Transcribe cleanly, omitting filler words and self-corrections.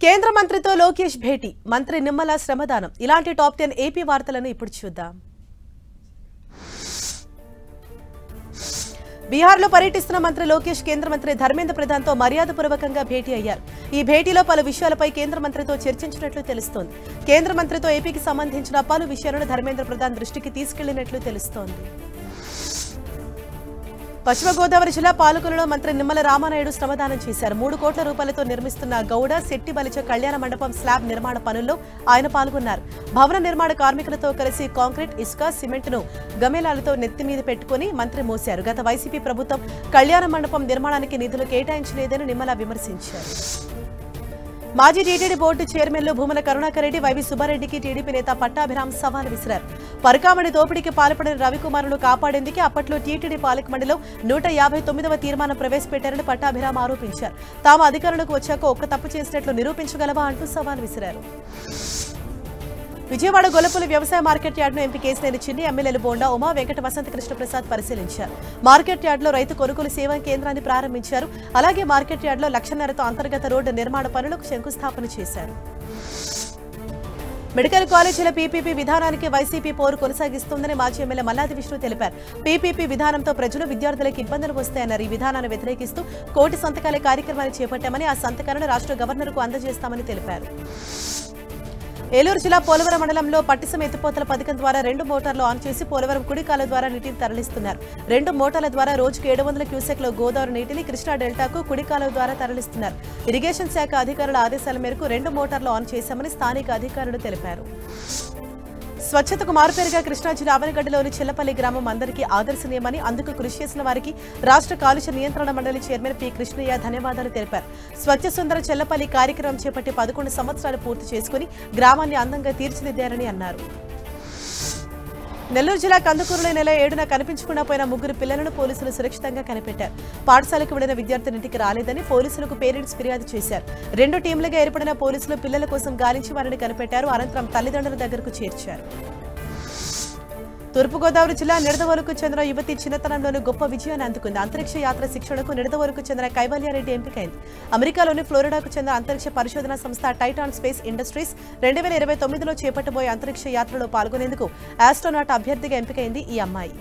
కేంద్ర మంత్రితో లోకేష్ భేటీ, మంత్రి నిమ్మల శ్రమదానం. ఇలాంటి టాప్ 10 ఏపీ వార్తలను ఇప్పుడు చూద్దాం. బీహార్లో పర్యటిస్తున్న మంత్రి లోకేష్ కేంద్ర మంత్రి ధర్మేంద్ర ప్రధాన్తో మర్యాదపూర్వకంగా భేటీ అయ్యారు. ఈ భేటీలో పలు విషయాలపై కేంద్ర మంత్రితో చర్చించినట్లు తెలుస్తోంది. కేంద్ర మంత్రితో ఏపీకి సంబంధించిన పలు విషయాలను ధర్మేంద్ర ప్రధాన్ దృష్టికి తీసుకెళ్లినట్లు తెలుస్తోంది. పశ్చిమ గోదావరి జిల్లా పాలకొల్లులో మంత్రి నిమ్మల రామానాయుడు శ్రమదానం చేశారు. 3 కోట్ల రూపాయలతో నిర్మిస్తున్న గౌడ శెట్టి బలిచ కళ్యాణ మండపం స్లాబ్ నిర్మాణ పనుల్లో ఆయన పాల్గొన్నారు. భవన నిర్మాణ కార్మికులతో కలిసి కాంక్రీట్, ఇసుక, సిమెంట్ను గమేలాలతో నెత్తిమీద పెట్టుకుని మంత్రి మోశారు. గత వైసీపీ ప్రభుత్వం కళ్యాణ మండపం నిర్మాణానికి నిధులు కేటాయించలేదని నిమ్మల విమర్శించారు. మాజీ టీటీడీ బోర్డు చైర్మన్లు భూమన కరుణాకర్ రెడ్డి, వైవి సుబ్బారెడ్డికి టీడీపీ నేత పట్టాభిరామ్ సవాల్ విసిరారు. పరకామణి దోపిడీకి పాల్పడిన రవికుమార్ను కాపాడేందుకు అప్పట్లో టీటీడీ పాలక మండలిలో 159వ తీర్మానం ప్రవేశపెట్టారని పట్టాభిరామ్ ఆరోపించారు. తాము అధికారంలోకి వచ్చాక ఒక్క తప్పు చేసినట్లు నిరూపించగలవా అంటూ సవాల్ విసిరారు. విజయవాడ గొల్లపల్లి వ్యవసాయ మార్కెట్ యార్డును ఎంపీ కేశినేని చిన్ని, ఎమ్మెల్యేలు బోండా ఉమా, వెంకట వసంత కృష్ణప్రసాద్ పరిశీలించారు. మార్కెట్ యార్డులో రైతు కొనుగోలు సేవా కేంద్రాన్ని ప్రారంభించారు. అలాగే మార్కెట్ యార్డులో 1,00,000తో అంతర్గత రోడ్డు నిర్మాణ పనులకు శంకుస్థాపన చేశారు. మెడికల్ కాలేజీల పీపీపీ విధానానికి వైసీపీ పోరు కొనసాగిస్తుందని మాజీ ఎమ్మెల్యే మల్లాది విష్ణు తెలిపారు. పీపీపీ విధానంతో ప్రజలు, విద్యార్థులకు ఇబ్బందులు వస్తాయన్నారు. ఈ విధానాన్ని వ్యతిరేకిస్తూ కోటి సంతకాల కార్యక్రమాన్ని చేపట్టామని, ఆ సంతకాలను రాష్ట్ర గవర్నర్కు అందజేస్తామని తెలిపారు. ఏలూరు జిల్లా పోలవరం మండలంలో పట్టిసీమ ఎత్తిపోతల పథకం ద్వారా 2 మోటార్లు ఆన్ చేసి పోలవరం కుడికాల ద్వారా నీటిని తరలిస్తున్నారు. 2 మోటార్ల ద్వారా రోజుకు 700 క్యూసెక్ల గోదావరి నీటిని కృష్ణా డెల్టాకు కుడికాల ద్వారా తరలిస్తున్నారు. ఇరిగేషన్ శాఖ అధికారుల ఆదేశాల మేరకు 2 మోటార్లు ఆన్ చేశామని స్థానిక అధికారులు తెలిపారు. స్వచ్ఛతకు మారుపేరుగా కృష్ణా జిల్లా అవనగడ్డలోని చెల్లపల్లి గ్రామం అందరికీ ఆదర్శనీయమని, అందుకు కృషి చేసిన వారికి రాష్ట్ర కాలుష్య నియంత్రణ మండలి చైర్మన్ పి కృష్ణయ్య ధన్యవాదాలు తెలిపారు. స్వచ్ఛ సుందర చెల్లపల్లి కార్యక్రమం చేపట్టి 11 సంవత్సరాలు పూర్తి చేసుకుని గ్రామాన్ని అందంగా తీర్చిదిద్దారని అన్నారు. నెల్లూరు జిల్లా కందుకూరులో నెల 7న కనిపించకుండా పోయిన 3 పిల్లలను పోలీసులు సురక్షితంగా కనిపెట్టారు. పాఠశాలకు వెళ్లిన విద్యార్థులు ఇంటికి రాలేదని పోలీసులకు పేరెంట్స్ ఫిర్యాదు చేశారు. 2 టీంలుగా ఏర్పడిన పోలీసులు పిల్లల కోసం గాలించి వారిని కనిపెట్టారు. అనంతరం తల్లిదండ్రుల దగ్గరకు చేర్చారు. తూర్పుగోదావరి జిల్లా నిడదవోలుకు చెందిన యువతి చిన్నతనంలోని గొప్ప విజయాన్ని అందుకుంది. అంతరిక్ష యాత్ర శిక్షణకు నిడదవోలుకు చెందిన కైవల్యారెడ్డి ఎంపికైంది. అమెరికాలోని ఫ్లోరిడాకు చెందిన అంతరిక్ష పరిశోధన సంస్థ టైటాన్ స్పేస్ ఇండస్ట్రీస్ 2029లో చేపట్టబోయే అంతరిక్ష యాత్రలో పాల్గొనేందుకు ఆస్ట్రోనాట్ అభ్యర్థిగా ఎంపికైంది ఈ అమ్మాయి.